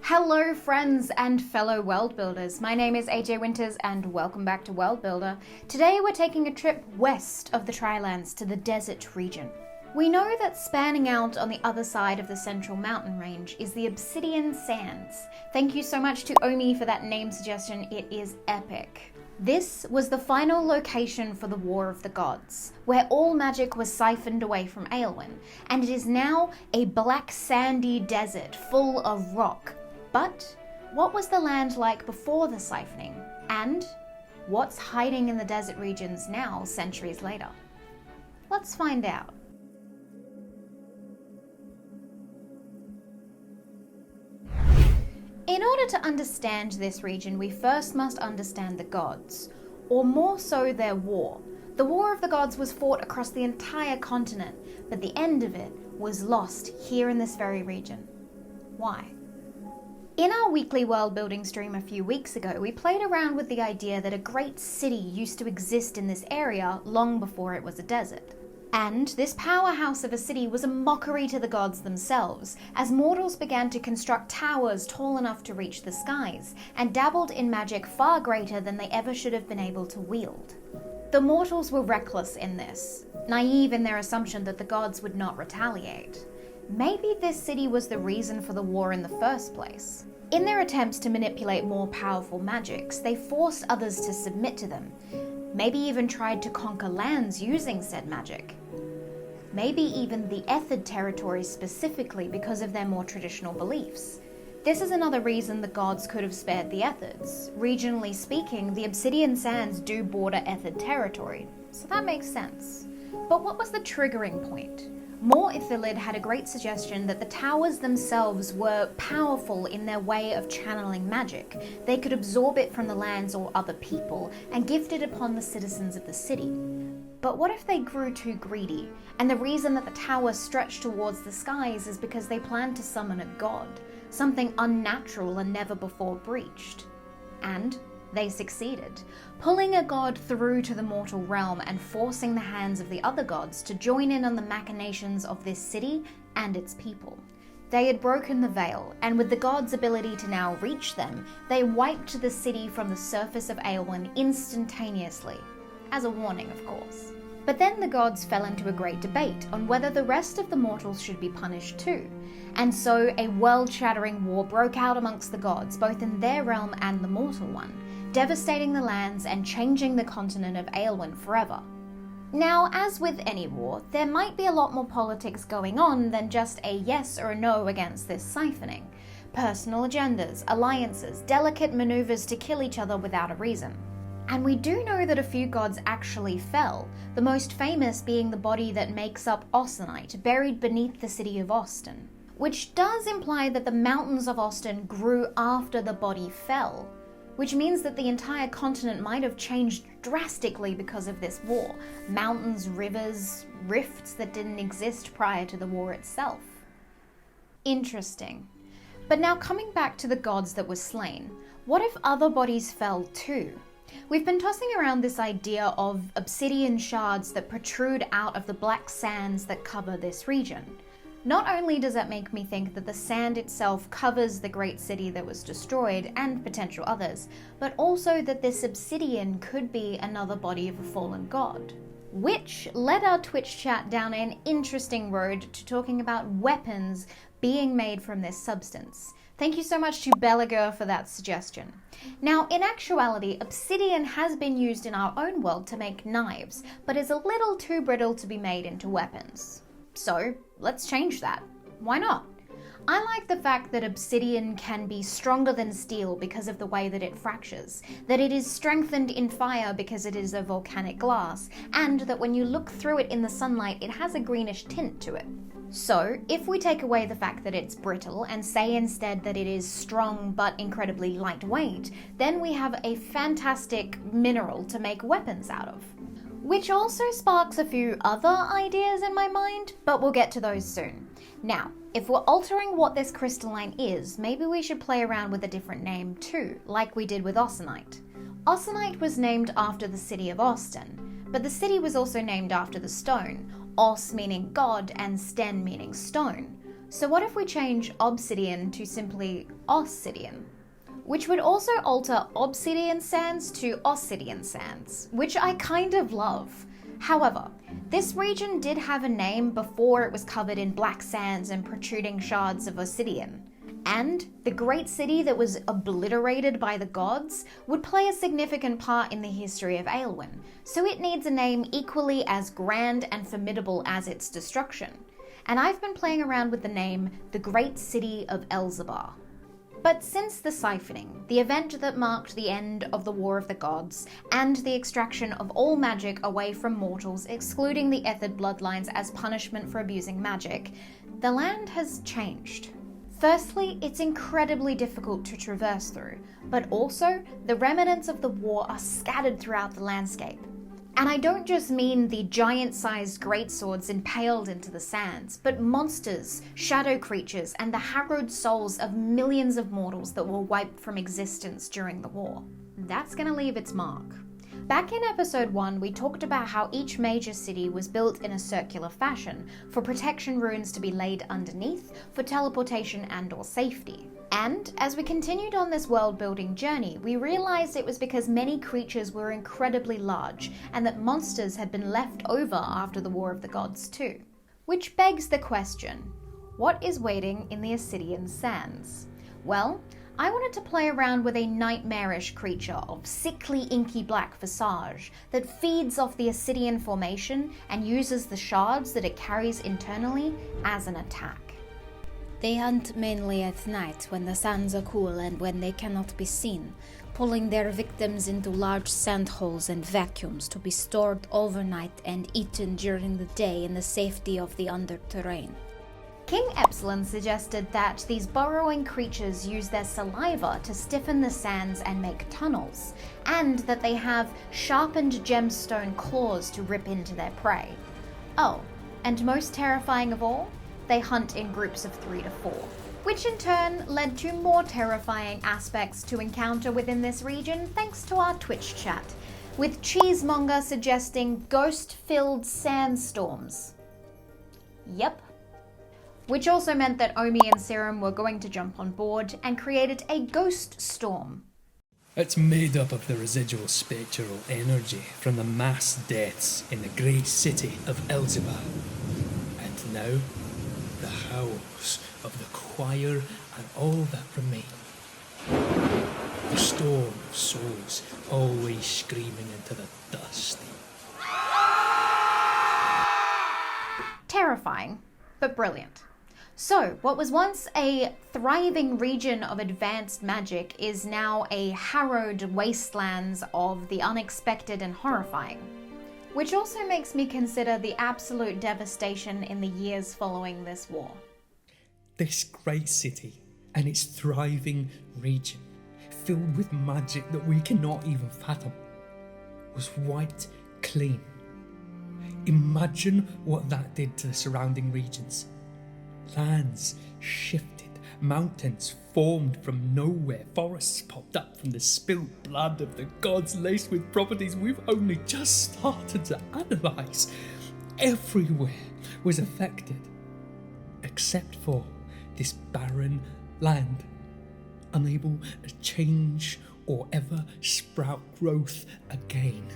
Hello friends and fellow world builders, my name is AJ Winters and welcome back to World Builder. Today we're taking a trip west of the Trilands to the desert region. We know that spanning out on the other side of the central mountain range is the Obsidian Sands. Thank you so much to Omi for that name suggestion, it is epic. This was the final location for the War of the Gods, where all magic was siphoned away from Aelwyn, and it is now a black sandy desert full of rock. But what was the land like before the siphoning? And what's hiding in the desert regions now, centuries later? Let's find out. In order to understand this region, we first must understand the gods, or more so their war. The War of the Gods was fought across the entire continent, but the end of it was lost here in this very region. Why? In our weekly world building stream a few weeks ago, we played around with the idea that a great city used to exist in this area long before it was a desert. And this powerhouse of a city was a mockery to the gods themselves, as mortals began to construct towers tall enough to reach the skies, and dabbled in magic far greater than they ever should have been able to wield. The mortals were reckless in this, naive in their assumption that the gods would not retaliate. Maybe this city was the reason for the war in the first place. In their attempts to manipulate more powerful magics, they forced others to submit to them. Maybe even tried to conquer lands using said magic. Maybe even the Ethid territories specifically because of their more traditional beliefs. This is another reason the gods could have spared the Ethids. Regionally speaking, the Obsidian Sands do border Ethid territory, so that makes sense. But what was the triggering point? More Ithilid had a great suggestion that the towers themselves were powerful in their way of channeling magic. They could absorb it from the lands or other people and gift it upon the citizens of the city. But what if they grew too greedy, and the reason that the towers stretched towards the skies is because they planned to summon a god, something unnatural and never before breached? And they succeeded, pulling a god through to the mortal realm and forcing the hands of the other gods to join in on the machinations of this city and its people. They had broken the veil, and with the gods' ability to now reach them, they wiped the city from the surface of Aelwyn instantaneously. As a warning, of course. But then the gods fell into a great debate on whether the rest of the mortals should be punished too. And so a world-shattering war broke out amongst the gods, both in their realm and the mortal one, devastating the lands and changing the continent of Aelwyn forever. Now, as with any war, there might be a lot more politics going on than just a yes or a no against this siphoning. Personal agendas, alliances, delicate maneuvers to kill each other without a reason. And we do know that a few gods actually fell, the most famous being the body that makes up Austenite, buried beneath the city of Austin. Which does imply that the mountains of Austin grew after the body fell, which means that the entire continent might have changed drastically because of this war. Mountains, rivers, rifts that didn't exist prior to the war itself. Interesting. But now coming back to the gods that were slain, what if other bodies fell too? We've been tossing around this idea of obsidian shards that protrude out of the black sands that cover this region. Not only does that make me think that the sand itself covers the great city that was destroyed and potential others, but also that this obsidian could be another body of a fallen god. Which led our Twitch chat down an interesting road to talking about weapons being made from this substance. Thank you so much to Bellergy for that suggestion. Now, in actuality, obsidian has been used in our own world to make knives, but is a little too brittle to be made into weapons. So, let's change that. Why not? I like the fact that obsidian can be stronger than steel because of the way that it fractures, that it is strengthened in fire because it is a volcanic glass, and that when you look through it in the sunlight, it has a greenish tint to it. So, if we take away the fact that it's brittle and say instead that it is strong but incredibly lightweight, then we have a fantastic mineral to make weapons out of. Which also sparks a few other ideas in my mind, but we'll get to those soon. Now, if we're altering what this crystalline is, maybe we should play around with a different name too, like we did with Austenite. Austenite was named after the city of Austin, but the city was also named after the stone, Os meaning god and sten meaning stone. So what if we change Obsidian to simply Obsidian? Which would also alter Obsidian Sands to Obsidian Sands, which I kind of love. However, this region did have a name before it was covered in black sands and protruding shards of obsidian. And the great city that was obliterated by the gods would play a significant part in the history of Aelwyn, so it needs a name equally as grand and formidable as its destruction. And I've been playing around with the name the Great City of Elzebah. But since the siphoning, the event that marked the end of the War of the Gods, and the extraction of all magic away from mortals, excluding the Ethid bloodlines as punishment for abusing magic, the land has changed. Firstly, it's incredibly difficult to traverse through, but also the remnants of the war are scattered throughout the landscape. And I don't just mean the giant-sized greatswords impaled into the sands, but monsters, shadow creatures, and the harrowed souls of millions of mortals that were wiped from existence during the war. That's gonna leave its mark. Back in episode 1, we talked about how each major city was built in a circular fashion, for protection runes to be laid underneath, for teleportation and/or safety. And as we continued on this world-building journey, we realized it was because many creatures were incredibly large, and that monsters had been left over after the War of the Gods too. Which begs the question, what is waiting in the Obsidian Sands? Well, I wanted to play around with a nightmarish creature of sickly inky black visage that feeds off the Obsidian formation and uses the shards that it carries internally as an attack. They hunt mainly at night when the sands are cool and when they cannot be seen, pulling their victims into large sand holes and vacuums to be stored overnight and eaten during the day in the safety of the underterrain. King Epsilon suggested that these burrowing creatures use their saliva to stiffen the sands and make tunnels, and that they have sharpened gemstone claws to rip into their prey. Oh, and most terrifying of all, they hunt in groups of 3 to 4, which in turn led to more terrifying aspects to encounter within this region thanks to our Twitch chat, with Cheesemonger suggesting ghost-filled sandstorms. Yep. Which also meant that Omi and Serum were going to jump on board and created a ghost storm. It's made up of the residual spectral energy from the mass deaths in the great city of Elzebah. And now, the howls of the choir and all that remain. The storm of souls always screaming into the dust. Terrifying, but brilliant. So, what was once a thriving region of advanced magic is now a harrowed wastelands of the unexpected and horrifying. Which also makes me consider the absolute devastation in the years following this war. This great city and its thriving region, filled with magic that we cannot even fathom, was wiped clean. Imagine what that did to the surrounding regions. Lands shifted, mountains formed from nowhere, forests popped up from the spilled blood of the gods laced with properties we've only just started to analyse. Everywhere was affected, except for this barren land, unable to change or ever sprout growth again.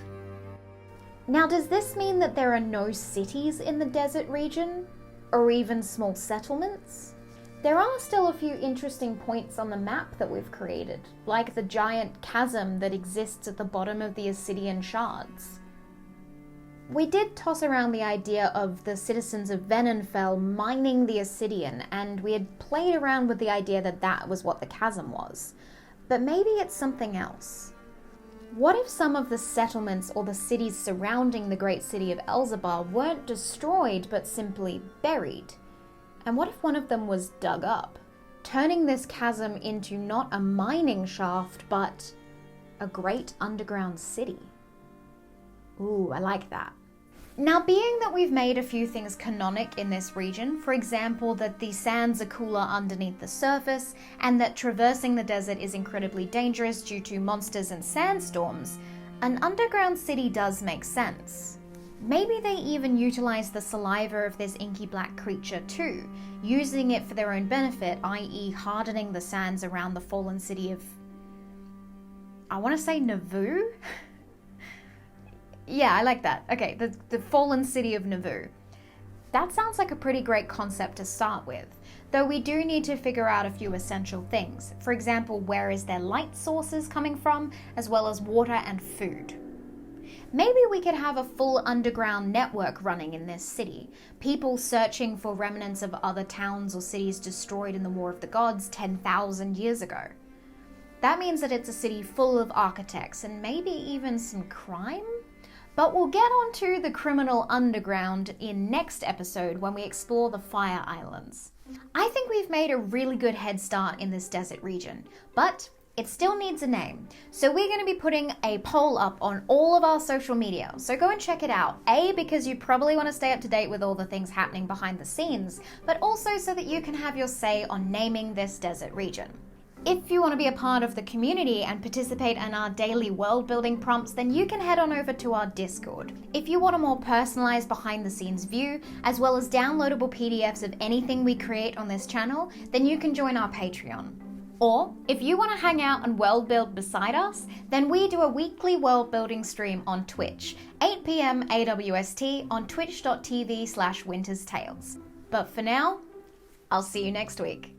Now, does this mean that there are no cities in the desert region? Or even small settlements? There are still a few interesting points on the map that we've created, like the giant chasm that exists at the bottom of the Obsidian shards. We did toss around the idea of the citizens of Venenfell mining the Obsidian, and we had played around with the idea that that was what the chasm was. But maybe it's something else. What if some of the settlements or the cities surrounding the great city of Elzebah weren't destroyed but simply buried? And what if one of them was dug up, turning this chasm into not a mining shaft but a great underground city? Ooh, I like that. Now, being that we've made a few things canonic in this region, for example that the sands are cooler underneath the surface, and that traversing the desert is incredibly dangerous due to monsters and sandstorms, an underground city does make sense. Maybe they even utilize the saliva of this inky black creature too, using it for their own benefit, i.e. hardening the sands around the fallen city of... I want to say Nauvoo? Yeah, I like that. Okay, the fallen city of Nauvoo. That sounds like a pretty great concept to start with, though we do need to figure out a few essential things. For example, where is their light sources coming from, as well as water and food. Maybe we could have a full underground network running in this city, people searching for remnants of other towns or cities destroyed in the War of the Gods 10,000 years ago. That means that it's a city full of architects and maybe even some crime? But we'll get onto the criminal underground in next episode when we explore the Fire Islands. I think we've made a really good head start in this desert region, but it still needs a name. So we're going to be putting a poll up on all of our social media. So go and check it out. A, because you probably want to stay up to date with all the things happening behind the scenes, but also so that you can have your say on naming this desert region. If you want to be a part of the community and participate in our daily world building prompts, then you can head on over to our Discord. If you want a more personalized behind the scenes view, as well as downloadable PDFs of anything we create on this channel, then you can join our Patreon. Or, if you want to hang out and world build beside us, then we do a weekly world building stream on Twitch, 8 PM AWST on twitch.tv/winterstales. But for now, I'll see you next week.